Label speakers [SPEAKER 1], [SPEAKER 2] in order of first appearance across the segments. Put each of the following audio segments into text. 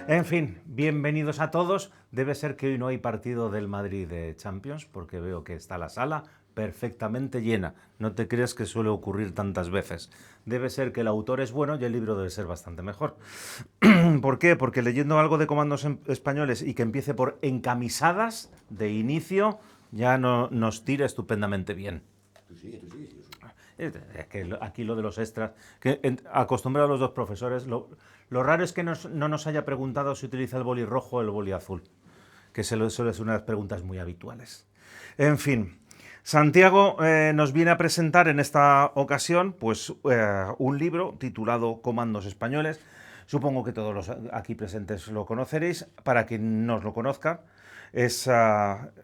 [SPEAKER 1] En fin, bienvenidos a todos. Debe ser que hoy no hay partido del Madrid de Champions, porque veo que está la sala perfectamente llena. No te creas que suele ocurrir tantas veces. Debe ser que el autor es bueno y el libro debe ser bastante mejor. ¿Por qué? Porque leyendo algo de comandos españoles y que empiece por encamisadas de inicio, ya no, nos tira estupendamente bien.
[SPEAKER 2] Tú sigue, tío.
[SPEAKER 1] Es que aquí lo de los extras, que acostumbrado a los dos profesores, lo raro es que no nos haya preguntado si utiliza el boli rojo o el boli azul, que suele ser una de las preguntas muy habituales. En fin, Santiago nos viene a presentar en esta ocasión pues, un libro titulado Comandos Españoles. Supongo que todos los aquí presentes lo conoceréis. Para quien no os lo conozca, es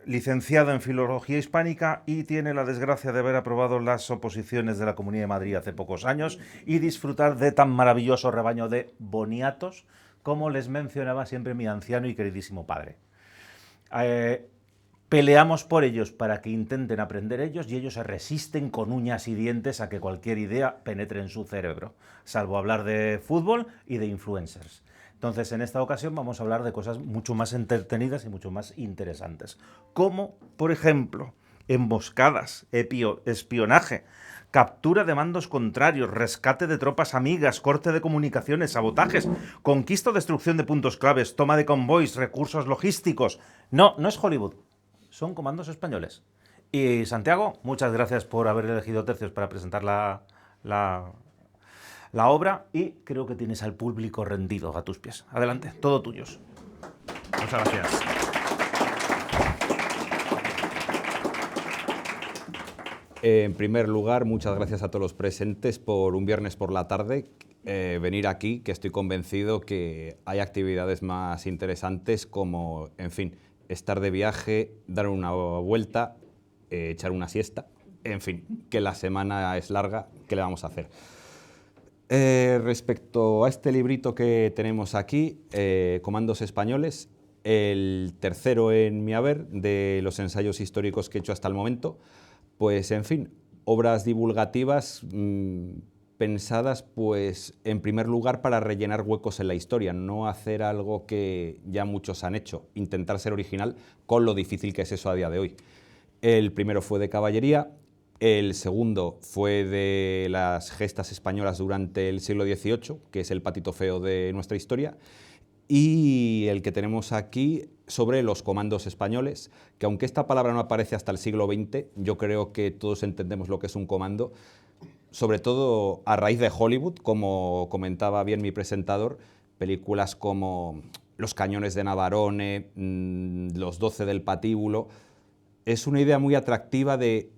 [SPEAKER 1] licenciado en Filología Hispánica y tiene la desgracia de haber aprobado las oposiciones de la Comunidad de Madrid hace pocos años y disfrutar de tan maravilloso rebaño de boniatos como les mencionaba siempre mi anciano y queridísimo padre. Peleamos por ellos para que intenten aprender ellos y ellos se resisten con uñas y dientes a que cualquier idea penetre en su cerebro, salvo hablar de fútbol y de influencers. Entonces, en esta ocasión vamos a hablar de cosas mucho más entretenidas y mucho más interesantes, como, por ejemplo, emboscadas, espionaje, captura de mandos contrarios, rescate de tropas amigas, corte de comunicaciones, sabotajes, conquista o destrucción de puntos claves, toma de convoys, recursos logísticos. No, no es Hollywood, son comandos españoles. Y Santiago, muchas gracias por haber elegido tercios para presentar la obra y creo que tienes al público rendido a tus pies. Adelante, todo tuyos.
[SPEAKER 3] Muchas gracias. En primer lugar, muchas gracias a todos los presentes por un viernes por la tarde venir aquí, que estoy convencido que hay actividades más interesantes como, en fin, estar de viaje, dar una vuelta, echar una siesta, en fin, que la semana es larga, ¿qué le vamos a hacer? Respecto a este librito que tenemos aquí, Comandos Españoles, el tercero en mi haber de los ensayos históricos que he hecho hasta el momento, pues en fin, obras divulgativas pensadas pues en primer lugar para rellenar huecos en la historia, no hacer algo que ya muchos han hecho, intentar ser original con lo difícil que es eso a día de hoy. El primero fue de caballería, el segundo fue de las gestas españolas durante el siglo XVIII, que es el patito feo de nuestra historia, y el que tenemos aquí sobre los comandos españoles, que aunque esta palabra no aparece hasta el siglo XX, yo creo que todos entendemos lo que es un comando, sobre todo a raíz de Hollywood, como comentaba bien mi presentador, películas como Los cañones de Navarone, Los 12 del patíbulo. Es una idea muy atractiva de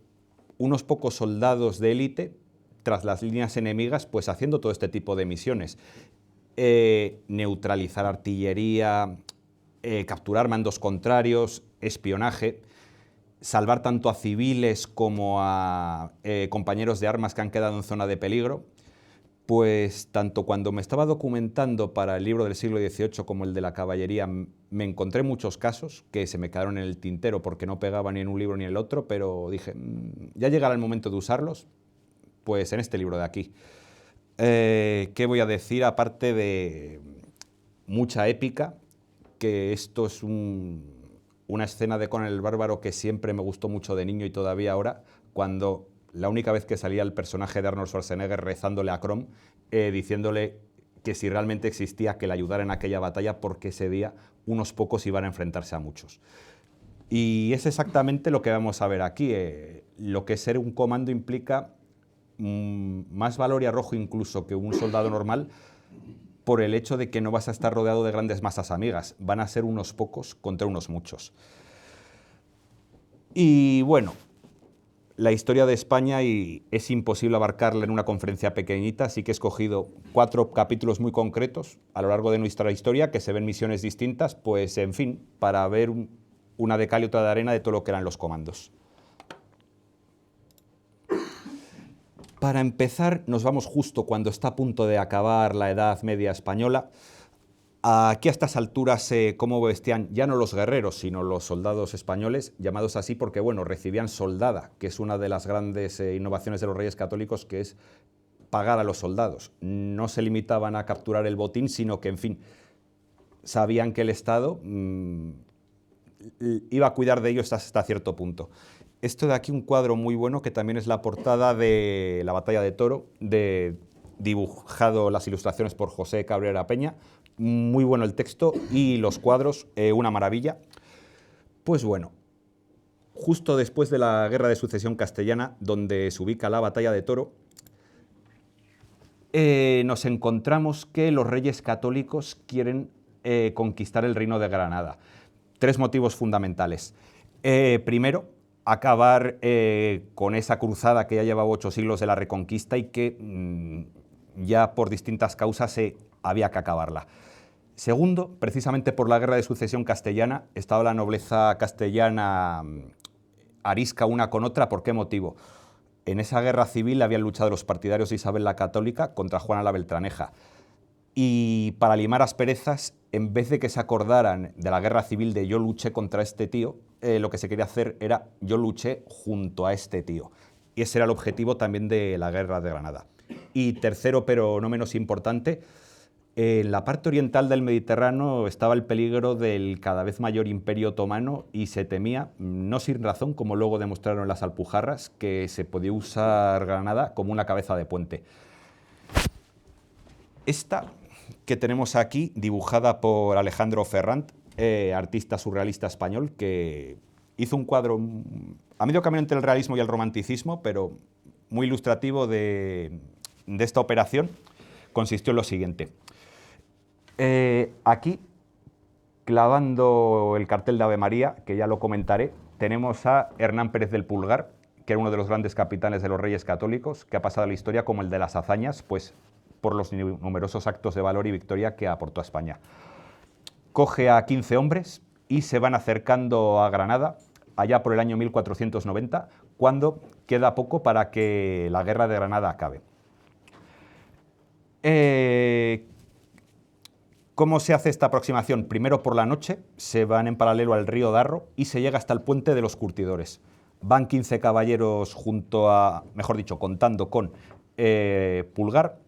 [SPEAKER 3] unos pocos soldados de élite tras las líneas enemigas, pues haciendo todo este tipo de misiones. Neutralizar artillería, capturar mandos contrarios, espionaje, salvar tanto a civiles como a compañeros de armas que han quedado en zona de peligro. Pues tanto cuando me estaba documentando para el libro del siglo XVIII como el de la caballería, me encontré muchos casos que se me quedaron en el tintero porque no pegaban ni en un libro ni en el otro, pero dije, ya llegará el momento de usarlos, pues en este libro de aquí. ¿Qué voy a decir? Aparte de mucha épica, que esto es una escena de Conan el Bárbaro que siempre me gustó mucho de niño y todavía ahora, cuando la única vez que salía el personaje de Arnold Schwarzenegger rezándole a Crom, diciéndole que si realmente existía que le ayudara en aquella batalla porque ese día unos pocos iban a enfrentarse a muchos. Y es exactamente lo que vamos a ver aquí. Lo que ser un comando implica más valor y arrojo incluso que un soldado normal por el hecho de que no vas a estar rodeado de grandes masas amigas. Van a ser unos pocos contra unos muchos. Y bueno, la historia de España y es imposible abarcarla en una conferencia pequeñita, así que he escogido 4 capítulos muy concretos a lo largo de nuestra historia que se ven misiones distintas, pues en fin, para ver una de cal y otra de arena de todo lo que eran los comandos. Para empezar, nos vamos justo cuando está a punto de acabar la Edad Media española. Aquí a estas alturas, ¿cómo vestían? Ya no los guerreros, sino los soldados españoles, llamados así porque, bueno, recibían soldada, que es una de las grandes innovaciones de los reyes católicos, que es pagar a los soldados. No se limitaban a capturar el botín, sino que, en fin, sabían que el Estado iba a cuidar de ellos hasta cierto punto. Esto de aquí, un cuadro muy bueno, que también es la portada de la Batalla de Toro, dibujado las ilustraciones por José Cabrera Peña. Muy bueno el texto y los cuadros, una maravilla. Pues bueno, justo después de la Guerra de Sucesión Castellana, donde se ubica la Batalla de Toro, nos encontramos que los reyes católicos quieren conquistar el reino de Granada. 3 motivos fundamentales. Primero, acabar con esa cruzada que ya llevaba 8 siglos de la Reconquista y que ya por distintas causas había que acabarla. Segundo, precisamente por la Guerra de Sucesión Castellana, estaba la nobleza castellana arisca una con otra. ¿Por qué motivo? En esa guerra civil habían luchado los partidarios de Isabel la Católica contra Juana la Beltraneja. Y para limar asperezas, en vez de que se acordaran de la guerra civil de yo luché contra este tío, lo que se quería hacer era yo luché junto a este tío. Y ese era el objetivo también de la Guerra de Granada. Y tercero, pero no menos importante, en la parte oriental del Mediterráneo estaba el peligro del cada vez mayor imperio otomano y se temía, no sin razón, como luego demostraron las Alpujarras, que se podía usar Granada como una cabeza de puente. Esta que tenemos aquí, dibujada por Alejandro Ferrand, artista surrealista español, que hizo un cuadro a medio camino entre el realismo y el romanticismo, pero muy ilustrativo de esta operación. Consistió en lo siguiente. Aquí, clavando el cartel de Ave María, que ya lo comentaré, tenemos a Hernán Pérez del Pulgar, que era uno de los grandes capitanes de los Reyes Católicos, que ha pasado a la historia como el de las hazañas, pues por los numerosos actos de valor y victoria que aportó a España. Coge a 15 hombres y se van acercando a Granada, allá por el año 1490, cuando queda poco para que la Guerra de Granada acabe. ¿Cómo se hace esta aproximación? Primero por la noche, se van en paralelo al río Darro y se llega hasta el puente de los Curtidores. Van 15 caballeros contando con Pulgar.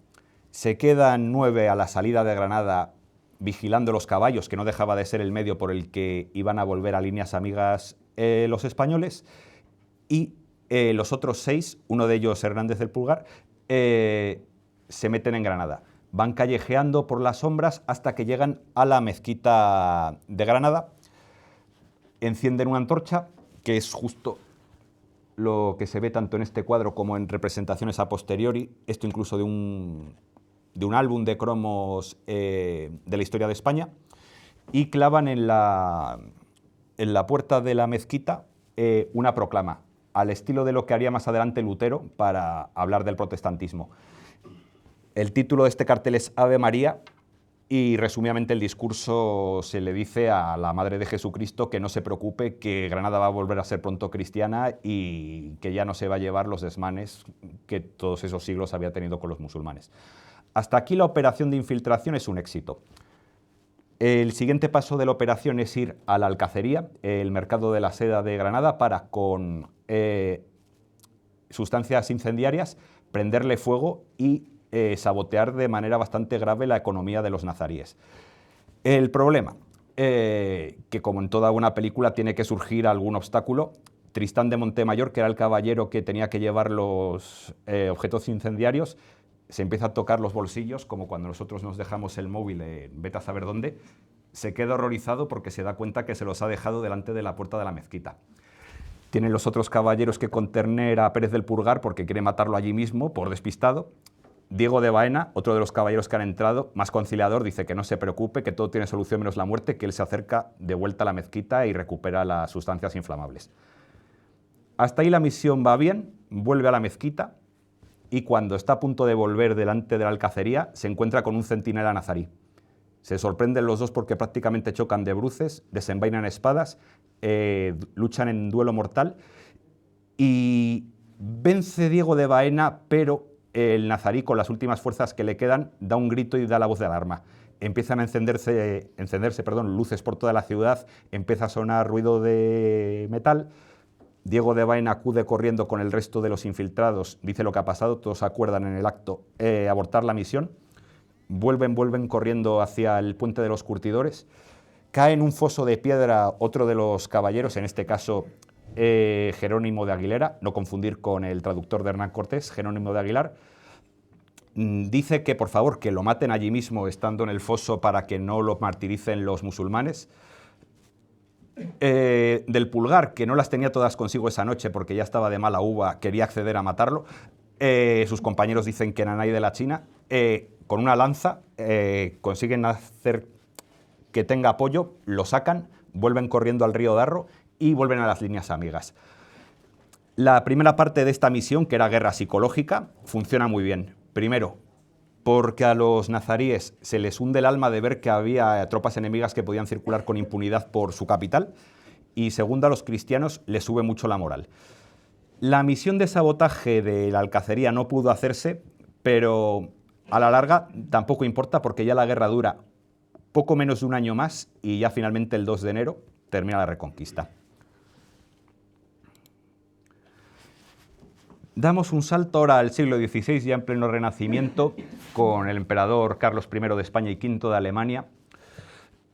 [SPEAKER 3] Se quedan 9 a la salida de Granada vigilando los caballos, que no dejaba de ser el medio por el que iban a volver a líneas amigas los españoles. Y los otros 6, uno de ellos Hernández del Pulgar, se meten en Granada. Van callejeando por las sombras hasta que llegan a la mezquita de Granada, encienden una antorcha, que es justo lo que se ve tanto en este cuadro como en representaciones a posteriori, esto incluso de un álbum de cromos de la historia de España, y clavan en la puerta de la mezquita una proclama, al estilo de lo que haría más adelante Lutero para hablar del protestantismo. El título de este cartel es Ave María y resumidamente el discurso se le dice a la Madre de Jesucristo que no se preocupe, que Granada va a volver a ser pronto cristiana y que ya no se va a llevar los desmanes que todos esos siglos había tenido con los musulmanes. Hasta aquí la operación de infiltración es un éxito. El siguiente paso de la operación es ir a la Alcacería, el mercado de la seda de Granada, para con sustancias incendiarias prenderle fuego y sabotear de manera bastante grave la economía de los nazaríes. El problema, que como en toda buena película tiene que surgir algún obstáculo. Tristán de Montemayor, que era el caballero que tenía que llevar los objetos incendiarios, se empieza a tocar los bolsillos, como cuando nosotros nos dejamos el móvil, vete a saber dónde, se queda horrorizado porque se da cuenta que se los ha dejado delante de la puerta de la mezquita. Tienen los otros caballeros que contener a Pérez del Pulgar porque quiere matarlo allí mismo, por despistado. Diego de Baena, otro de los caballeros que han entrado, más conciliador, dice que no se preocupe, que todo tiene solución menos la muerte, que él se acerca de vuelta a la mezquita y recupera las sustancias inflamables. Hasta ahí la misión va bien, vuelve a la mezquita y cuando está a punto de volver delante de la alcacería se encuentra con un centinela nazarí. Se sorprenden los dos porque prácticamente chocan de bruces, desenvainan espadas, luchan en duelo mortal y vence Diego de Baena, pero el nazarí, con las últimas fuerzas que le quedan, da un grito y da la voz de alarma. Empiezan a encenderse luces por toda la ciudad, empieza a sonar ruido de metal. Diego de Baena acude corriendo con el resto de los infiltrados, dice lo que ha pasado, todos acuerdan en el acto abortar la misión. vuelven corriendo hacia el puente de los Curtidores, cae en un foso de piedra otro de los caballeros, en este caso Jerónimo de Aguilera, no confundir con el traductor de Hernán Cortés, Jerónimo de Aguilar. Dice que por favor que lo maten allí mismo estando en el foso para que no lo martiricen los musulmanes. Del Pulgar, que no las tenía todas consigo esa noche porque ya estaba de mala uva, quería acceder a matarlo. Sus compañeros dicen que Nanay de la China, con una lanza, consiguen hacer que tenga apoyo, lo sacan, vuelven corriendo al río Darro y vuelven a las líneas amigas. La primera parte de esta misión, que era guerra psicológica, funciona muy bien. Primero, porque a los nazaríes se les hunde el alma de ver que había tropas enemigas que podían circular con impunidad por su capital, y segundo, a los cristianos les sube mucho la moral. La misión de sabotaje de la Alcacería no pudo hacerse, pero a la larga tampoco importa porque ya la guerra dura poco menos de un año más y ya finalmente el 2 de enero termina la Reconquista. Damos un salto ahora al siglo XVI, ya en pleno Renacimiento, con el emperador Carlos I de España y V de Alemania,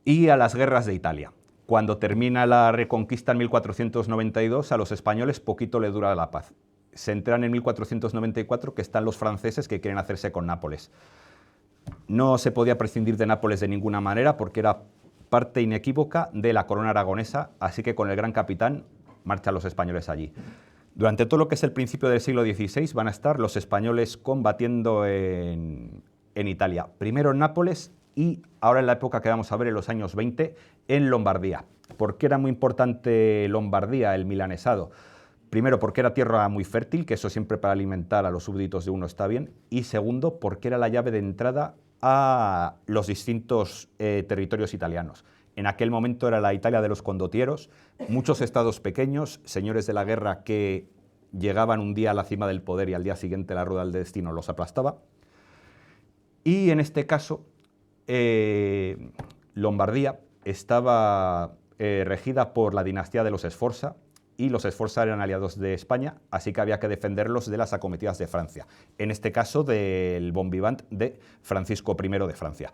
[SPEAKER 3] y a las guerras de Italia. Cuando termina la Reconquista en 1492, a los españoles poquito le dura la paz. Se enteran en 1494 que están los franceses que quieren hacerse con Nápoles. No se podía prescindir de Nápoles de ninguna manera porque era parte inequívoca de la corona aragonesa, así que con el gran capitán marchan los españoles allí. Durante todo lo que es el principio del siglo XVI van a estar los españoles combatiendo en Italia. Primero en Nápoles y ahora en la época que vamos a ver en los años 20 en Lombardía. ¿Por qué era muy importante Lombardía, el milanesado? Primero, porque era tierra muy fértil, que eso siempre para alimentar a los súbditos de uno está bien. Y segundo, porque era la llave de entrada a los distintos territorios italianos. En aquel momento era la Italia de los condottieros, muchos estados pequeños, señores de la guerra que llegaban un día a la cima del poder y al día siguiente la rueda del destino los aplastaba. Y en este caso, Lombardía estaba regida por la dinastía de los Sforza, y los Sforza eran aliados de España, así que había que defenderlos de las acometidas de Francia, en este caso del bon vivant de Francisco I de Francia.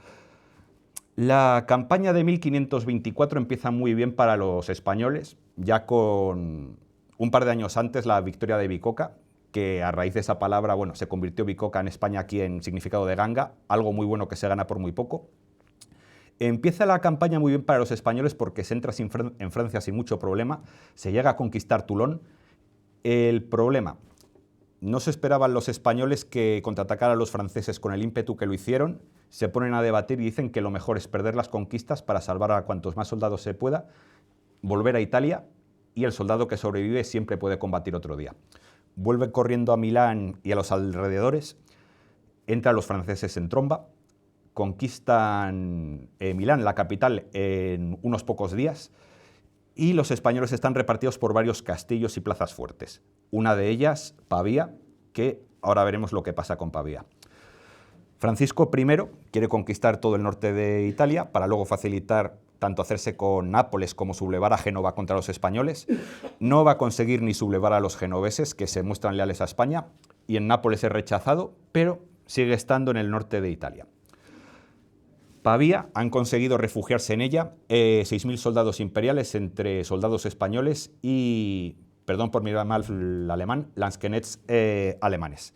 [SPEAKER 3] La campaña de 1524 empieza muy bien para los españoles, ya con un par de años antes la victoria de Bicoca, que a raíz de esa palabra, bueno, se convirtió Bicoca en España aquí en significado de ganga, algo muy bueno que se gana por muy poco. Empieza la campaña muy bien para los españoles porque se entra en Francia sin mucho problema, se llega a conquistar Toulon. El problema, no se esperaban los españoles que contraatacaran a los franceses con el ímpetu que lo hicieron, se ponen a debatir y dicen que lo mejor es perder las conquistas para salvar a cuantos más soldados se pueda, volver a Italia y el soldado que sobrevive siempre puede combatir otro día. Vuelven corriendo a Milán y a los alrededores, entran los franceses en tromba, conquistan Milán, la capital, en unos pocos días, y los españoles están repartidos por varios castillos y plazas fuertes. Una de ellas, Pavía, que ahora veremos lo que pasa con Pavía. Francisco I quiere conquistar todo el norte de Italia para luego facilitar tanto hacerse con Nápoles como sublevar a Génova contra los españoles. No va a conseguir ni sublevar a los genoveses, que se muestran leales a España, y en Nápoles es rechazado, pero sigue estando en el norte de Italia. Pavía han conseguido refugiarse en ella 6.000 soldados imperiales entre soldados españoles y, perdón por mirar mal el alemán, Landsknechts alemanes.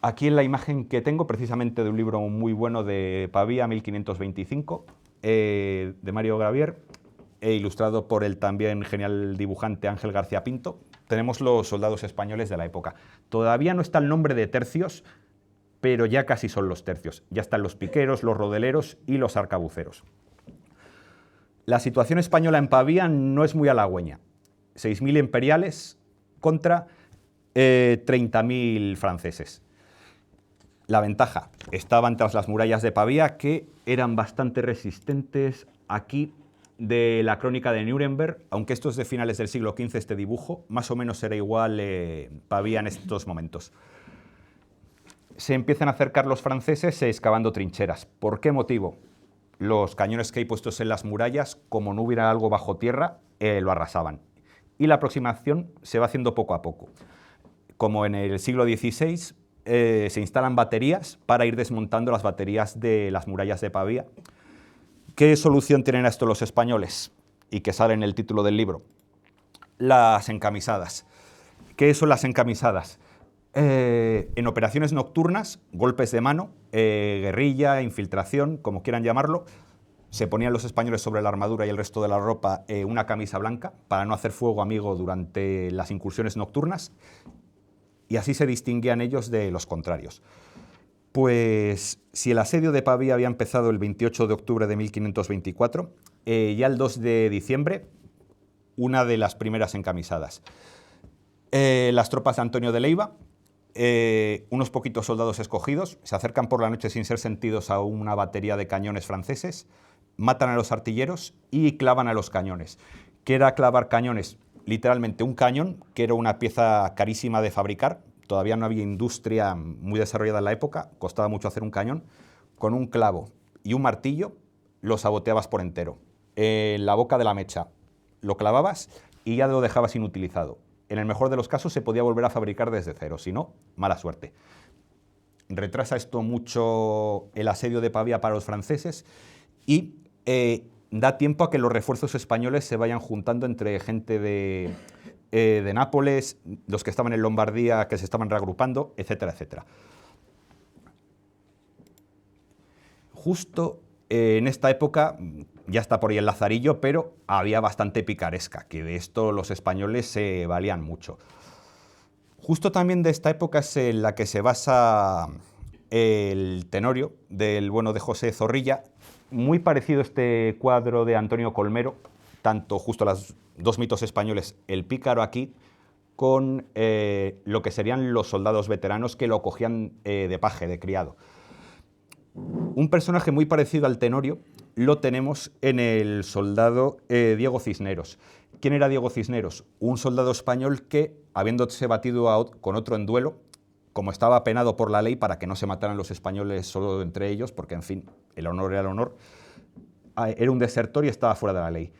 [SPEAKER 3] Aquí en la imagen que tengo, precisamente de un libro muy bueno de Pavía, 1525, de Mario Gravier, ilustrado por el también genial dibujante Ángel García Pinto, tenemos los soldados españoles de la época. Todavía no está el nombre de tercios, pero ya casi son los tercios. Ya están los piqueros, los rodeleros y los arcabuceros. La situación española en Pavía no es muy halagüeña. 6.000 imperiales contra 30.000 franceses. La ventaja, estaban tras las murallas de Pavía, que eran bastante resistentes. Aquí, de la crónica de Nuremberg, aunque esto es de finales del siglo XV, este dibujo, más o menos era igual Pavía en estos momentos. Se empiezan a acercar los franceses excavando trincheras. ¿Por qué motivo? Los cañones que hay puestos en las murallas, como no hubiera algo bajo tierra, lo arrasaban. Y la aproximación se va haciendo poco a poco. Como en el siglo XVI, se instalan baterías para ir desmontando las baterías de las murallas de Pavía. ¿Qué solución tienen a esto los españoles? Y que sale en el título del libro. Las encamisadas. ¿Qué son las encamisadas? En operaciones nocturnas, golpes de mano, guerrilla, infiltración, como quieran llamarlo, se ponían los españoles sobre la armadura y el resto de la ropa una camisa blanca para no hacer fuego amigo durante las incursiones nocturnas, y así se distinguían ellos de los contrarios. Pues si el asedio de Pavía había empezado el 28 de octubre de 1524, ya el 2 de diciembre, una de las primeras encamisadas. Las tropas de Antonio de Leiva, unos poquitos soldados escogidos, se acercan por la noche sin ser sentidos a una batería de cañones franceses, matan a los artilleros y clavan a los cañones. ¿Qué era clavar cañones? Literalmente un cañón, que era una pieza carísima de fabricar, todavía no había industria muy desarrollada en la época, costaba mucho hacer un cañón, con un clavo y un martillo lo saboteabas por entero. En la boca de la mecha lo clavabas y ya lo dejabas inutilizado. En el mejor de los casos se podía volver a fabricar desde cero, si no, mala suerte. Retrasa esto mucho el asedio de Pavía para los franceses y da tiempo a que los refuerzos españoles se vayan juntando entre gente de Nápoles, los que estaban en Lombardía, que se estaban reagrupando, etcétera, etcétera. Justo en esta época, ya está por ahí el Lazarillo, pero había bastante picaresca, que de esto los españoles se valían mucho. Justo también de esta época es en la que se basa el Tenorio, del bueno de José Zorrilla, muy parecido a este cuadro de Antonio Colmero, tanto justo los dos mitos españoles, el pícaro aquí, con lo que serían los soldados veteranos que lo cogían de paje, de criado. Un personaje muy parecido al Tenorio lo tenemos en el soldado Diego Cisneros. ¿Quién era Diego Cisneros? Un soldado español que, habiéndose batido con otro en duelo, como estaba penado por la ley para que no se mataran los españoles solo entre ellos, porque, en fin, el honor era el honor, era un desertor y estaba fuera de la ley.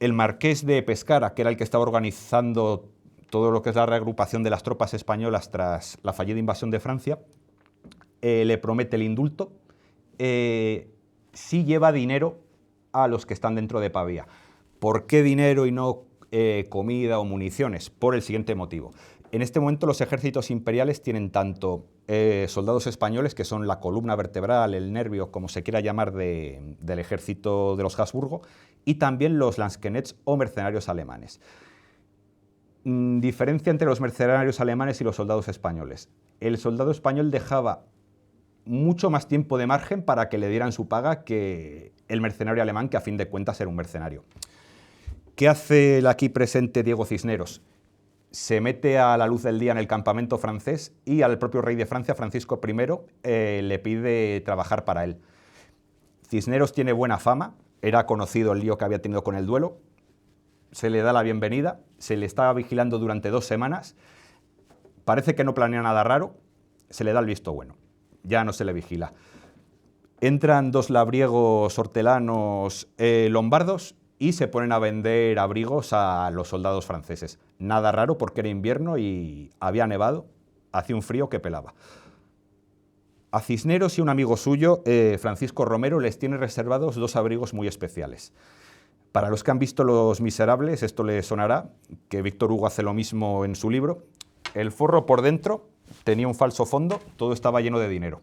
[SPEAKER 3] El marqués de Pescara, que era el que estaba organizando todo lo que es la reagrupación de las tropas españolas tras la fallida invasión de Francia, le promete el indulto si lleva dinero a los que están dentro de Pavía. ¿Por qué dinero y no comida o municiones? Por el siguiente motivo. En este momento los ejércitos imperiales tienen tanto soldados españoles, que son la columna vertebral, el nervio, como se quiera llamar, del ejército de los Habsburgo, y también los Landsknechts o mercenarios alemanes. Diferencia entre los mercenarios alemanes y los soldados españoles. El soldado español dejaba mucho más tiempo de margen para que le dieran su paga que el mercenario alemán, que a fin de cuentas era un mercenario. ¿Qué hace el aquí presente Diego Cisneros? Se mete a la luz del día en el campamento francés y al propio rey de Francia, Francisco I, le pide trabajar para él. Cisneros tiene buena fama, era conocido el lío que había tenido con el duelo, se le da la bienvenida, se le está vigilando durante 2 semanas, parece que no planea nada raro, se le da el visto bueno, ya no se le vigila. Entran 2 labriegos hortelanos lombardos y se ponen a vender abrigos a los soldados franceses. Nada raro porque era invierno y había nevado, hacía un frío que pelaba. A Cisneros y un amigo suyo, Francisco Romero, les tiene reservados 2 abrigos muy especiales. Para los que han visto Los Miserables, esto les sonará, que Víctor Hugo hace lo mismo en su libro. El forro por dentro tenía un falso fondo, todo estaba lleno de dinero.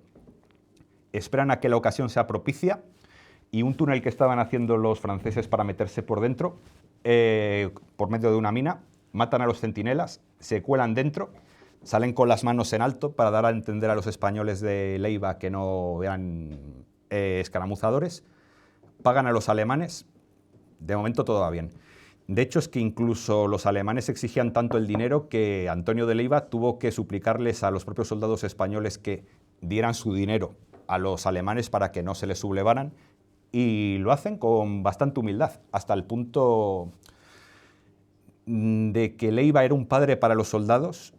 [SPEAKER 3] Esperan a que la ocasión sea propicia y un túnel que estaban haciendo los franceses para meterse por dentro, por medio de una mina, matan a los centinelas, se cuelan dentro, salen con las manos en alto para dar a entender a los españoles de Leiva que no eran escaramuzadores, pagan a los alemanes, de momento todo va bien. De hecho, es que incluso los alemanes exigían tanto el dinero que Antonio de Leiva tuvo que suplicarles a los propios soldados españoles que dieran su dinero a los alemanes para que no se les sublevaran, y lo hacen con bastante humildad, hasta el punto de que Leiva era un padre para los soldados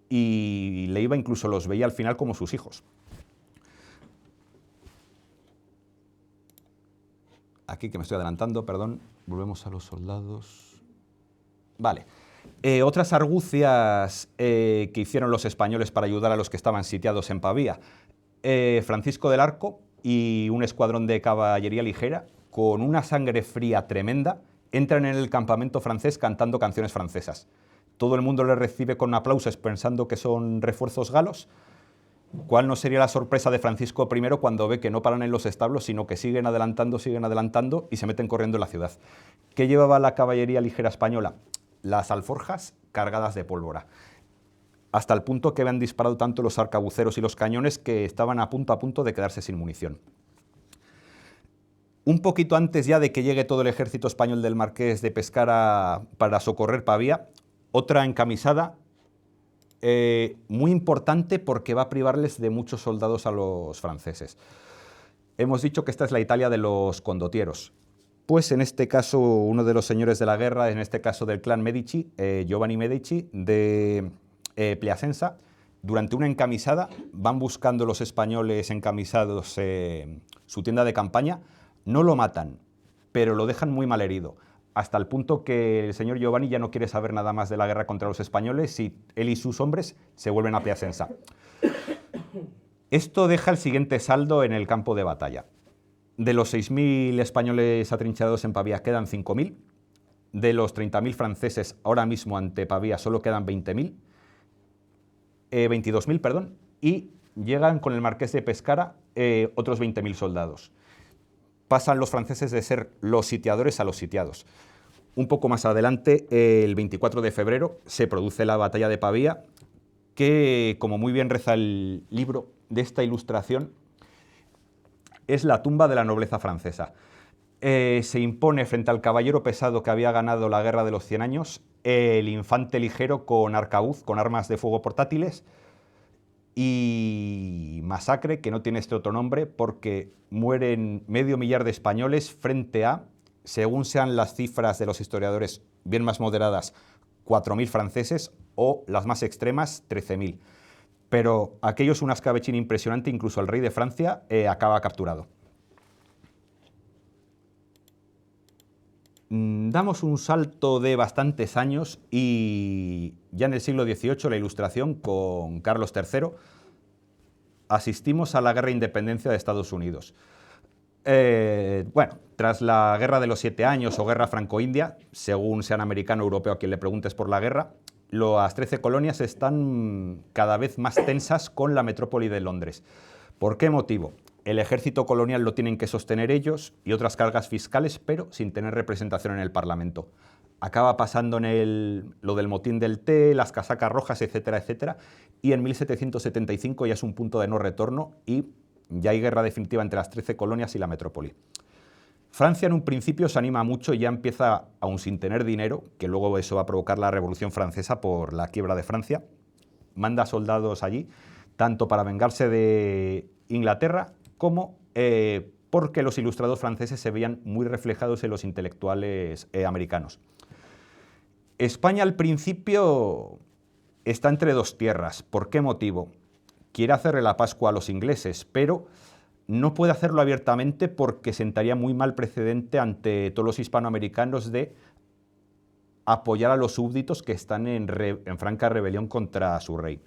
[SPEAKER 3] y Leiva incluso los veía al final como sus hijos. Aquí que me estoy adelantando, perdón, volvemos a los soldados. Vale, Otras argucias que hicieron los españoles para ayudar a los que estaban sitiados en Pavía. Francisco del Arco y un escuadrón de caballería ligera, con una sangre fría tremenda, entran en el campamento francés cantando canciones francesas. Todo el mundo les recibe con aplausos pensando que son refuerzos galos. ¿Cuál no sería la sorpresa de Francisco I cuando ve que no paran en los establos, sino que siguen adelantando y se meten corriendo en la ciudad? ¿Qué llevaba la caballería ligera española? Las alforjas cargadas de pólvora, hasta el punto que habían disparado tanto los arcabuceros y los cañones que estaban a punto de quedarse sin munición. Un poquito antes ya de que llegue todo el ejército español del Marqués de Pescara para socorrer Pavía, otra encamisada, muy importante porque va a privarles de muchos soldados a los franceses. Hemos dicho que esta es la Italia de los condottieros. Pues en este caso, uno de los señores de la guerra, en este caso del clan Medici, Giovanni Medici, de Piacenza, durante una encamisada van buscando los españoles encamisados su tienda de campaña, no lo matan, pero lo dejan muy mal herido, hasta el punto que el señor Giovanni ya no quiere saber nada más de la guerra contra los españoles y él y sus hombres se vuelven a Piacenza. Esto deja el siguiente saldo en el campo de batalla. De los 6.000 españoles atrincherados en Pavía quedan 5.000. De los 30.000 franceses ahora mismo ante Pavía solo quedan 22.000, perdón, y llegan con el Marqués de Pescara otros 20.000 soldados. Pasan los franceses de ser los sitiadores a los sitiados. Un poco más adelante, el 24 de febrero, se produce la batalla de Pavía, que, como muy bien reza el libro de esta ilustración, es la tumba de la nobleza francesa. Se impone frente al caballero pesado que había ganado la Guerra de los 100 años, el infante ligero con arcabuz, con armas de fuego portátiles, y masacre que no tiene este otro nombre porque mueren 500.000 de españoles frente a, según sean las cifras de los historiadores bien más moderadas, 4.000 franceses o las más extremas, 13.000. Pero aquello es una escabechina impresionante, incluso el rey de Francia acaba capturado. Damos un salto de bastantes años y ya en el siglo XVIII, la Ilustración, con Carlos III, asistimos a la Guerra de Independencia de Estados Unidos. Bueno, tras la Guerra de los 7 años o Guerra Franco-India, según sean americano o europeo a quien le preguntes por la guerra, las 13 colonias están cada vez más tensas con la metrópoli de Londres. ¿Por qué motivo? El ejército colonial lo tienen que sostener ellos y otras cargas fiscales, pero sin tener representación en el Parlamento. Acaba pasando en lo del motín del té, las casacas rojas, etcétera, etcétera, y en 1775 ya es un punto de no retorno y ya hay guerra definitiva entre las 13 colonias y la metrópoli. Francia en un principio se anima mucho y ya empieza, aún sin tener dinero, que luego eso va a provocar la Revolución Francesa por la quiebra de Francia, manda soldados allí, tanto para vengarse de Inglaterra como porque los ilustrados franceses se veían muy reflejados en los intelectuales americanos. España al principio está entre dos tierras. ¿Por qué motivo? Quiere hacerle la Pascua a los ingleses, pero no puede hacerlo abiertamente porque sentaría muy mal precedente ante todos los hispanoamericanos de apoyar a los súbditos que están en franca rebelión contra su rey.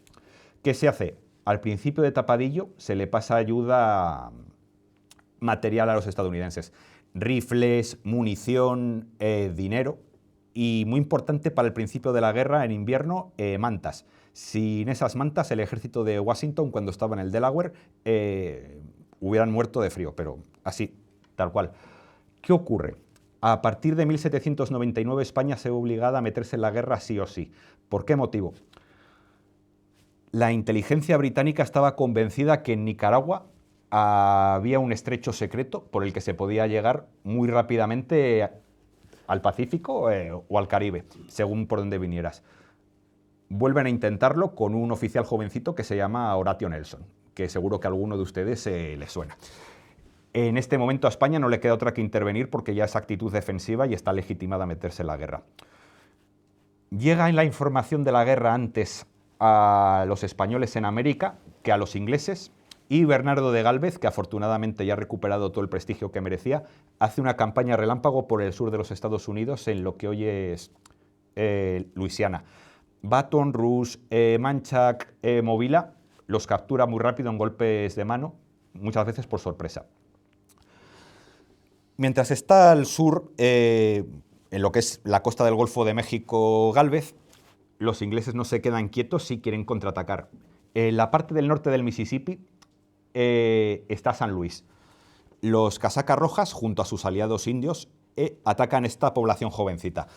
[SPEAKER 3] ¿Qué se hace? Al principio de tapadillo se le pasa ayuda material a los estadounidenses. Rifles, munición, dinero y, muy importante para el principio de la guerra, en invierno, mantas. Sin esas mantas, el ejército de Washington, cuando estaba en el Delaware, hubieran muerto de frío, pero así, tal cual. ¿Qué ocurre? A partir de 1799 España se ve obligada a meterse en la guerra sí o sí. ¿Por qué motivo? La inteligencia británica estaba convencida que en Nicaragua había un estrecho secreto por el que se podía llegar muy rápidamente al Pacífico o al Caribe, según por donde vinieras. Vuelven a intentarlo con un oficial jovencito que se llama Horatio Nelson, que seguro que a alguno de ustedes le suena. En este momento a España no le queda otra que intervenir porque ya es actitud defensiva y está legitimada a meterse en la guerra. Llega en la información de la guerra antes a los españoles en América que a los ingleses, y Bernardo de Gálvez, que afortunadamente ya ha recuperado todo el prestigio que merecía, hace una campaña relámpago por el sur de los Estados Unidos en lo que hoy es Luisiana. Baton Rouge, Manchac, Movila los captura muy rápido en golpes de mano, muchas veces por sorpresa. Mientras está al sur, en lo que es la costa del Golfo de México, Gálvez, los ingleses no se quedan quietos si quieren contraatacar. En la parte del norte del Mississippi está San Luis. Los casacas rojas, junto a sus aliados indios, atacan esta población jovencita.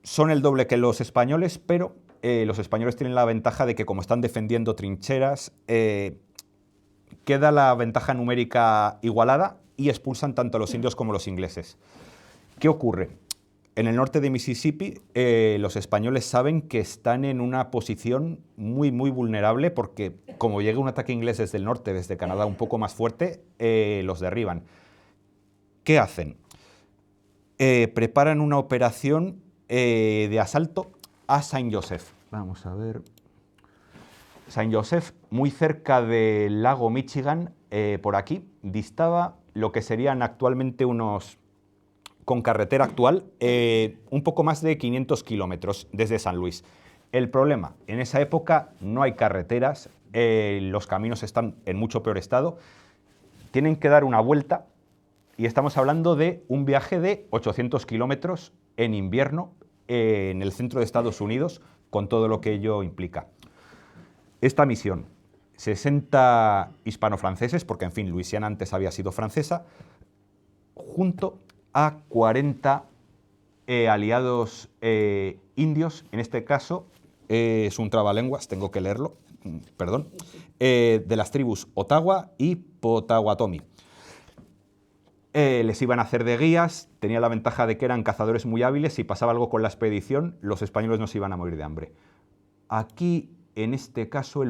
[SPEAKER 3] Son el doble que los españoles, pero los españoles tienen la ventaja de que, como están defendiendo trincheras, queda la ventaja numérica igualada y expulsan tanto a los indios como a los ingleses. ¿Qué ocurre? En el norte de Mississippi, los españoles saben que están en una posición muy vulnerable porque, como llega un ataque inglés desde el norte, desde Canadá, un poco más fuerte, los derriban. ¿Qué hacen? Preparan una operación de asalto a Saint Joseph. Vamos a ver. Saint Joseph, muy cerca del lago Michigan, por aquí, distaba lo que serían actualmente con carretera actual, un poco más de 500 kilómetros desde San Luis. El problema, en esa época no hay carreteras, los caminos están en mucho peor estado, tienen que dar una vuelta y estamos hablando de un viaje de 800 kilómetros en invierno en el centro de Estados Unidos, con todo lo que ello implica. Esta misión, 60 hispano-franceses, porque en fin, Luisiana antes había sido francesa, junto a 40 aliados indios, en este caso es un trabalenguas, tengo que leerlo, perdón, de las tribus Ottawa y Potawatomi. Les iban a hacer de guías, tenía la ventaja de que eran cazadores muy hábiles, si pasaba algo con la expedición, los españoles no se iban a morir de hambre. Aquí, en este caso,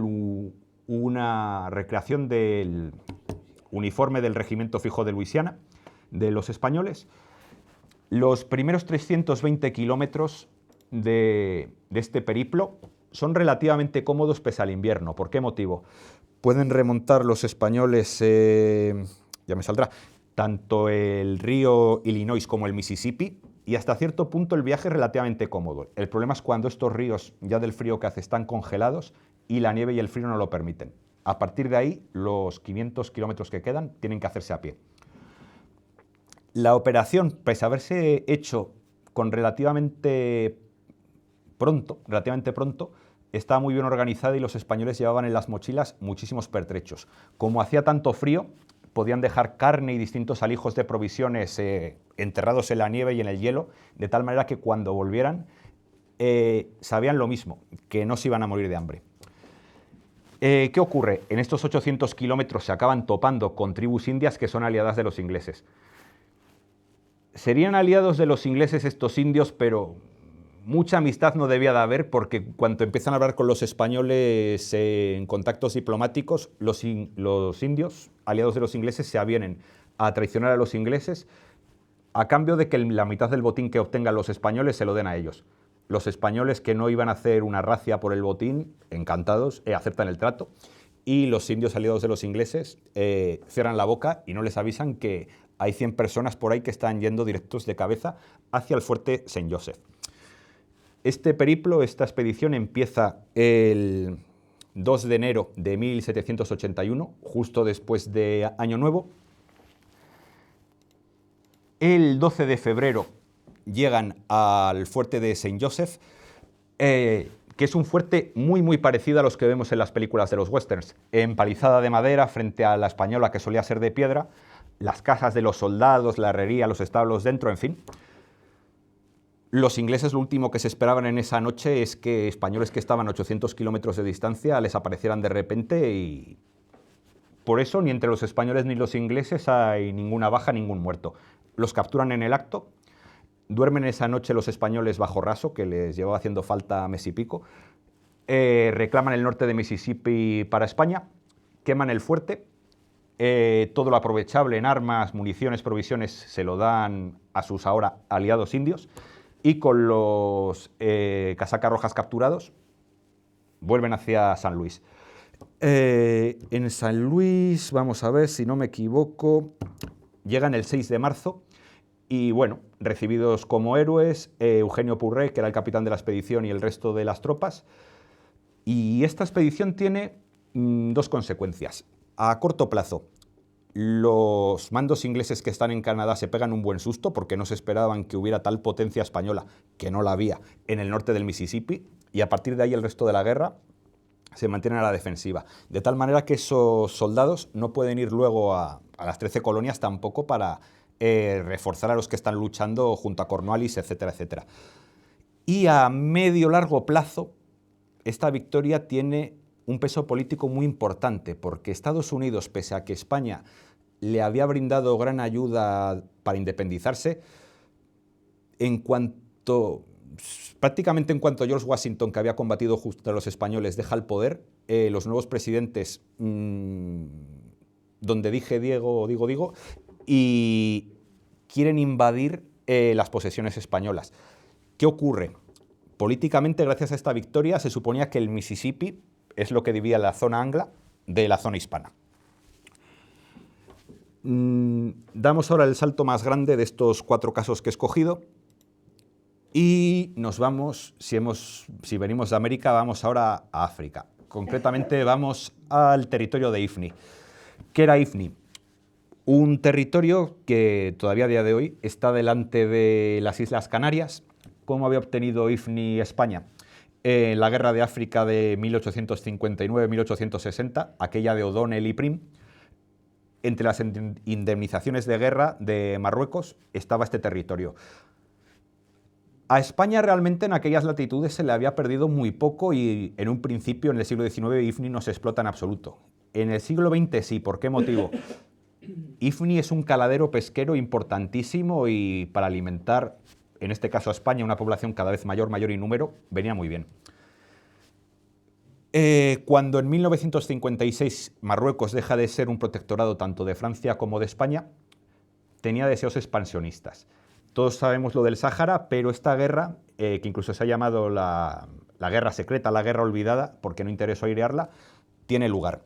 [SPEAKER 3] una recreación del uniforme del regimiento fijo de Luisiana, de los españoles. Los primeros 320 kilómetros de este periplo son relativamente cómodos pese al invierno. ¿Por qué motivo? Pueden remontar los españoles, ya me saldrá, tanto el río Illinois como el Mississippi, y hasta cierto punto el viaje es relativamente cómodo. El problema es cuando estos ríos, ya del frío que hace, están congelados y la nieve y el frío no lo permiten. A partir de ahí, los 500 kilómetros que quedan tienen que hacerse a pie. La operación, pese a haberse hecho con relativamente pronto, estaba muy bien organizada y los españoles llevaban en las mochilas muchísimos pertrechos. Como hacía tanto frío, podían dejar carne y distintos alijos de provisiones enterrados en la nieve y en el hielo, de tal manera que cuando volvieran sabían lo mismo, que no se iban a morir de hambre. ¿Qué ocurre? En estos 800 kilómetros se acaban topando con tribus indias que son aliadas de los ingleses. Serían aliados de los ingleses estos indios, pero mucha amistad no debía de haber, porque cuando empiezan a hablar con los españoles en contactos diplomáticos, los indios, aliados de los ingleses, se avienen a traicionar a los ingleses a cambio de que la mitad del botín que obtengan los españoles se lo den a ellos. Los españoles, que no iban a hacer una racia por el botín, encantados, aceptan el trato, y los indios aliados de los ingleses cierran la boca y no les avisan que hay 100 personas por ahí que están yendo directos de cabeza hacia el fuerte Saint Joseph. Este periplo, esta expedición, empieza el 2 de enero de 1781, justo después de Año Nuevo. El 12 de febrero llegan al fuerte de Saint Joseph, que es un fuerte muy parecido a los que vemos en las películas de los westerns. Empalizada de madera frente a la española, que solía ser de piedra, las casas de los soldados, la herrería, los establos dentro, en fin. Los ingleses, lo último que se esperaban en esa noche es que españoles que estaban a 800 kilómetros de distancia les aparecieran de repente, y por eso ni entre los españoles ni los ingleses hay ninguna baja, ningún muerto. Los capturan en el acto, duermen esa noche los españoles bajo raso, que les llevaba haciendo falta mes y pico, reclaman el norte de Mississippi para España, queman el fuerte, todo lo aprovechable en armas, municiones, provisiones se lo dan a sus ahora aliados indios, y con los casacas rojas capturados vuelven hacia San Luis. En San Luis, vamos a ver si no me equivoco, llegan el 6 de marzo Y bueno, recibidos como héroes, Eugenio Purré, que era el capitán de la expedición, y el resto de las tropas. Y esta expedición tiene dos consecuencias. A corto plazo, los mandos ingleses que están en Canadá se pegan un buen susto porque no se esperaban que hubiera tal potencia española, que no la había, en el norte del Mississippi, y a partir de ahí el resto de la guerra se mantienen a la defensiva. De tal manera que esos soldados no pueden ir luego a las 13 colonias tampoco para reforzar a los que están luchando junto a Cornwallis, etcétera, etcétera. Y a medio largo plazo, esta victoria tiene un peso político muy importante, porque Estados Unidos, pese a que España le había brindado gran ayuda para independizarse, prácticamente en cuanto George Washington, que había combatido justo a los españoles, deja el poder, los nuevos presidentes, donde dije Diego, digo, y quieren invadir las posesiones españolas. ¿Qué ocurre? Políticamente, gracias a esta victoria, se suponía que el Mississippi es lo que dividía la zona angla de la zona hispana. Damos ahora el salto más grande de estos 4 casos que he escogido y nos vamos, si venimos de América, vamos ahora a África. Concretamente vamos al territorio de Ifni. ¿Qué era Ifni? Un territorio que todavía a día de hoy está delante de las Islas Canarias. ¿Cómo había obtenido Ifni España? La guerra de África de 1859-1860, aquella de O'Donnell y Prim, entre las indemnizaciones de guerra de Marruecos estaba este territorio. A España realmente en aquellas latitudes se le había perdido muy poco y en un principio, en el siglo XIX, Ifni no se explota en absoluto. En el siglo XX sí, ¿por qué motivo? Ifni es un caladero pesquero importantísimo y para alimentar, en este caso a España, una población cada vez mayor y número, venía muy bien. Cuando en 1956 Marruecos deja de ser un protectorado tanto de Francia como de España, tenía deseos expansionistas. Todos sabemos lo del Sáhara, pero esta guerra, que incluso se ha llamado la guerra secreta, la guerra olvidada, porque no interesó airearla, tiene lugar.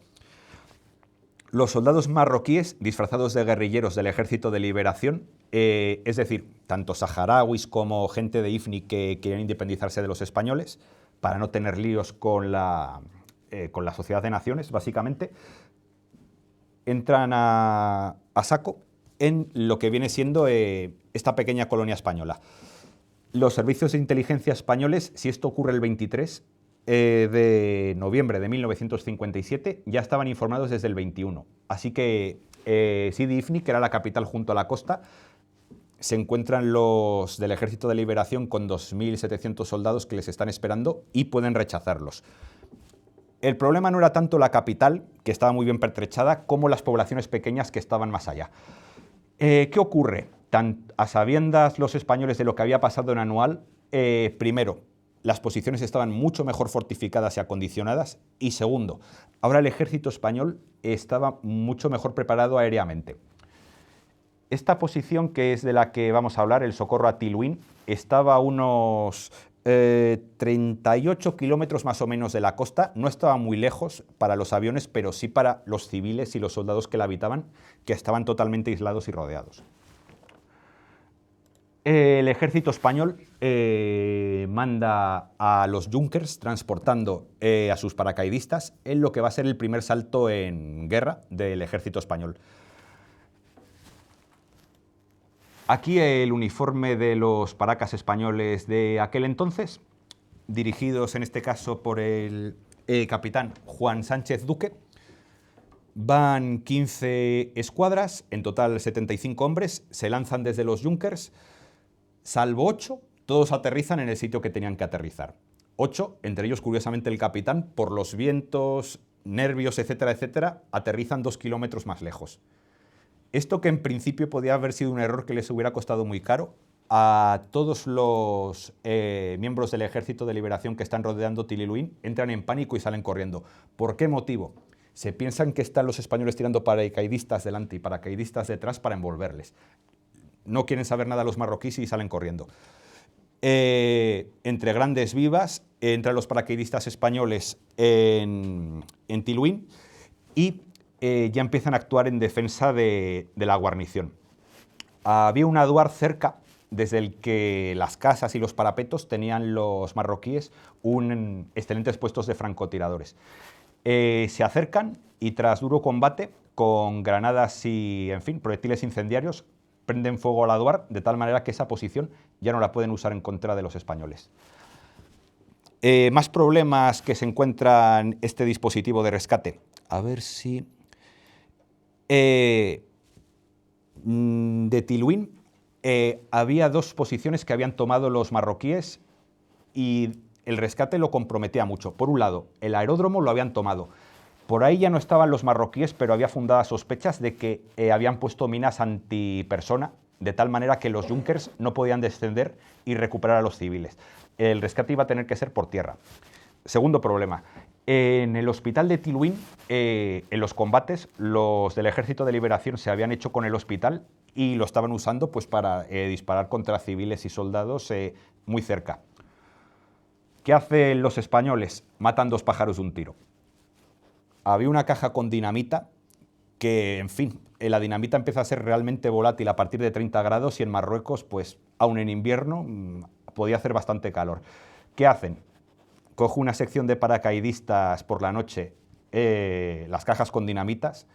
[SPEAKER 3] Los soldados marroquíes, disfrazados de guerrilleros del Ejército de Liberación, es decir, tanto saharauis como gente de Ifni que querían independizarse de los españoles, para no tener líos con la Sociedad de Naciones, básicamente, entran a saco en lo que viene siendo esta pequeña colonia española. Los servicios de inteligencia españoles, si esto ocurre el 23 de noviembre de 1957, ya estaban informados desde el 21. Así que Sidi Ifni, que era la capital junto a la costa, se encuentran los del Ejército de Liberación con 2.700 soldados que les están esperando y pueden rechazarlos. El problema no era tanto la capital, que estaba muy bien pertrechada, como las poblaciones pequeñas que estaban más allá. ¿Qué ocurre? A sabiendas los españoles de lo que había pasado en Anual, primero, las posiciones estaban mucho mejor fortificadas y acondicionadas, y segundo, ahora el ejército español estaba mucho mejor preparado aéreamente. Esta posición, que es de la que vamos a hablar, el Socorro a Tilwin, estaba a unos 38 kilómetros más o menos de la costa. No estaba muy lejos para los aviones, pero sí para los civiles y los soldados que la habitaban, que estaban totalmente aislados y rodeados. El ejército español manda a los Junkers transportando a sus paracaidistas en lo que va a ser el primer salto en guerra del ejército español. Aquí el uniforme de los paracas españoles de aquel entonces, dirigidos en este caso por el capitán Juan Sánchez Duque. Van 15 escuadras, en total 75 hombres, se lanzan desde los Junkers, salvo 8, todos aterrizan en el sitio que tenían que aterrizar. 8, entre ellos curiosamente el capitán, por los vientos, nervios, etcétera, etcétera, aterrizan 2 kilómetros más lejos. Esto, que en principio podía haber sido un error que les hubiera costado muy caro, a todos los miembros del Ejército de Liberación que están rodeando Tililuín entran en pánico y salen corriendo. ¿Por qué motivo? Se piensan que están los españoles tirando paracaidistas delante y paracaidistas detrás para envolverles. No quieren saber nada los marroquíes y salen corriendo. Entre grandes vivas, entran los paracaidistas españoles en Tililuín y ya empiezan a actuar en defensa de la guarnición. Había un aduar cerca desde el que las casas y los parapetos tenían los marroquíes excelentes puestos de francotiradores. Se acercan y tras duro combate, con granadas y, en fin, proyectiles incendiarios, prenden fuego al aduar de tal manera que esa posición ya no la pueden usar en contra de los españoles. Más problemas que se encuentran este dispositivo de rescate. A ver si... de Tilwin había dos posiciones que habían tomado los marroquíes y el rescate lo comprometía mucho. Por un lado, el aeródromo lo habían tomado. Por ahí ya no estaban los marroquíes, pero había fundadas sospechas de que habían puesto minas antipersona, de tal manera que los Junkers no podían descender y recuperar a los civiles. El rescate iba a tener que ser por tierra. Segundo problema, en el hospital de Tilwin, en los combates, los del Ejército de Liberación se habían hecho con el hospital y lo estaban usando pues, para disparar contra civiles y soldados muy cerca. ¿Qué hacen los españoles? Matan dos pájaros de un tiro. Había una caja con dinamita que, en fin, la dinamita empieza a ser realmente volátil a partir de 30 grados y en Marruecos, pues, aún en invierno, podía hacer bastante calor. ¿Qué hacen? Coge una sección de paracaidistas por la noche, las cajas con dinamitas,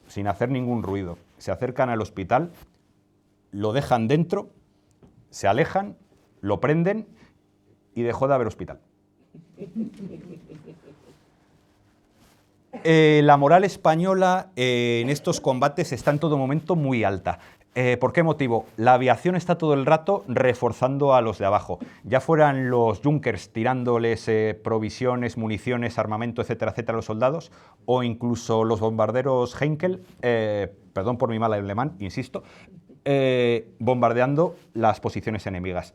[SPEAKER 3] sin hacer ningún ruido. Se acercan al hospital, lo dejan dentro, se alejan, lo prenden y dejó de haber hospital. La moral española en estos combates está en todo momento muy alta. ¿Por qué motivo? La aviación está todo el rato reforzando a los de abajo. Ya fueran los Junkers tirándoles provisiones, municiones, armamento, etcétera, etcétera, a los soldados, o incluso los bombarderos Heinkel, perdón por mi mal alemán, insisto, bombardeando las posiciones enemigas.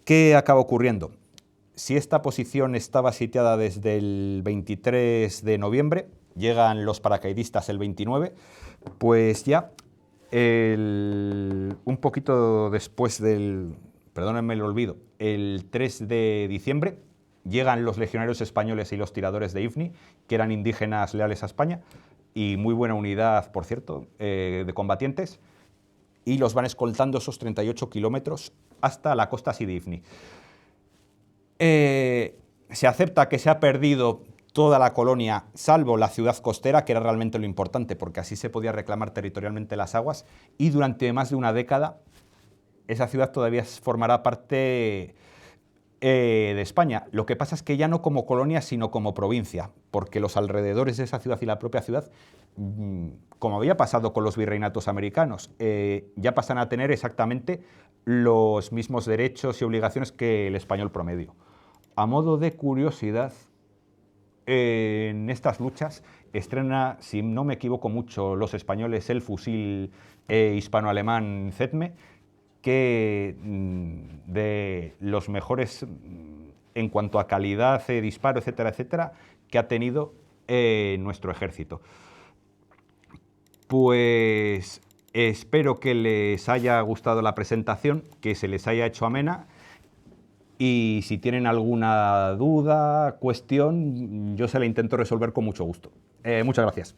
[SPEAKER 3] ¿Qué acaba ocurriendo? Si esta posición estaba sitiada desde el 23 de noviembre, llegan los paracaidistas el 29, pues ya un poquito después del, perdónenme el olvido, el 3 de diciembre, llegan los legionarios españoles y los tiradores de Ifni, que eran indígenas leales a España, y muy buena unidad, por cierto, de combatientes, y los van escoltando esos 38 kilómetros hasta la costa Sidi Ifni. Se acepta que se ha perdido toda la colonia, salvo la ciudad costera, que era realmente lo importante, porque así se podía reclamar territorialmente las aguas, y durante más de una década esa ciudad todavía formará parte de España. Lo que pasa es que ya no como colonia, sino como provincia, porque los alrededores de esa ciudad y la propia ciudad, como había pasado con los virreinatos americanos, ya pasan a tener exactamente los mismos derechos y obligaciones que el español promedio. A modo de curiosidad, en estas luchas estrena, si no me equivoco mucho, los españoles el fusil hispano-alemán ZETME, que de los mejores en cuanto a calidad de disparo, etcétera, etcétera, que ha tenido nuestro ejército. Pues espero que les haya gustado la presentación, que se les haya hecho amena. Y si tienen alguna duda, cuestión, yo se la intento resolver con mucho gusto. Muchas gracias.